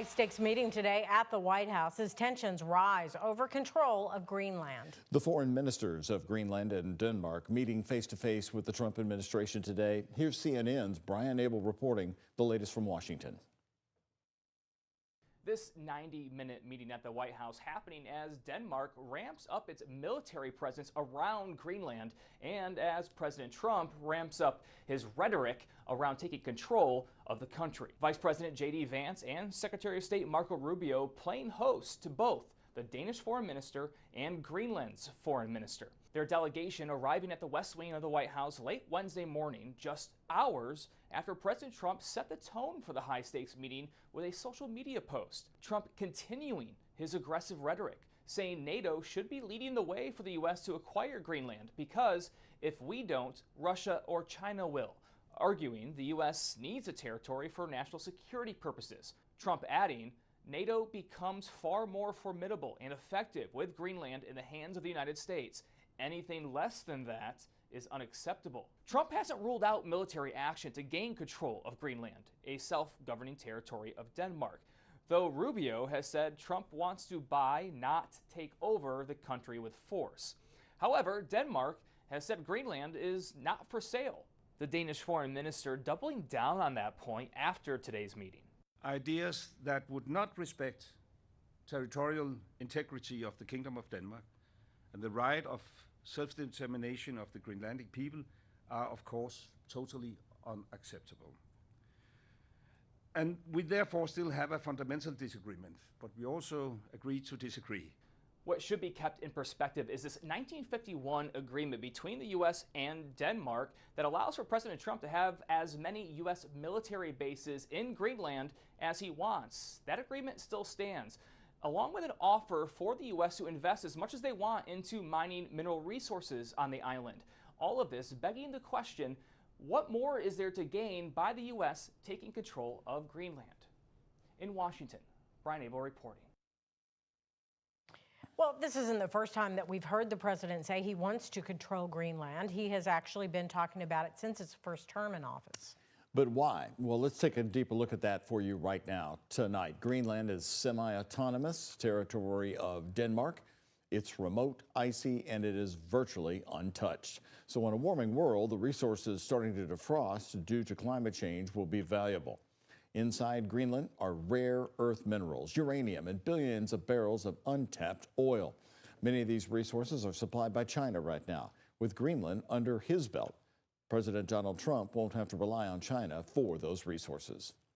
High-stakes meeting today at the White House as tensions rise over control of Greenland. The foreign ministers of Greenland and Denmark meeting face-to-face with the Trump administration today. Here's CNN's Brian Abel reporting the latest from Washington. This 90-minute meeting at the White House happening as Denmark ramps up its military presence around Greenland and as President Trump ramps up his rhetoric around taking control of the country. Vice President J.D. Vance and Secretary of State Marco Rubio playing host to both the Danish foreign minister and Greenland's foreign minister. Their delegation arriving at the West Wing of the White House late Wednesday morning, just hours after President Trump set the tone for the high-stakes meeting with a social media post. Trump continuing his aggressive rhetoric, saying NATO should be leading the way for the U.S. to acquire Greenland because if we don't, Russia or China will, arguing the U.S. needs the territory for national security purposes. Trump adding, NATO becomes far more formidable and effective with Greenland in the hands of the United States. Anything less than that is unacceptable. Trump hasn't ruled out military action to gain control of Greenland, a self-governing territory of Denmark, though Rubio has said Trump wants to buy, not take over the country with force. However, Denmark has said Greenland is not for sale. The Danish foreign minister doubling down on that point after today's meeting. Ideas that would not respect territorial integrity of the Kingdom of Denmark and the right of self-determination of the Greenlandic people are, of course, totally unacceptable. And we therefore still have a fundamental disagreement, but we also agree to disagree. What should be kept in perspective is this 1951 agreement between the U.S. and Denmark that allows for President Trump to have as many U.S. military bases in Greenland as he wants. That agreement still stands, along with an offer for the U.S. to invest as much as they want into mining mineral resources on the island. All of this begging the question, what more is there to gain by the U.S. taking control of Greenland? In Washington, Brian Abel reporting. Well, this isn't the first time that we've heard the president say he wants to control Greenland. He has actually been talking about it since his first term in office. But why? Well, let's take a deeper look at that for you right now. Tonight, Greenland is semi-autonomous territory of Denmark. It's remote, icy, and it is virtually untouched. So in a warming world, the resources starting to defrost due to climate change will be valuable. Inside Greenland are rare earth minerals, uranium, and billions of barrels of untapped oil. Many of these resources are supplied by China right now, with Greenland under his belt. President Donald Trump won't have to rely on China for those resources.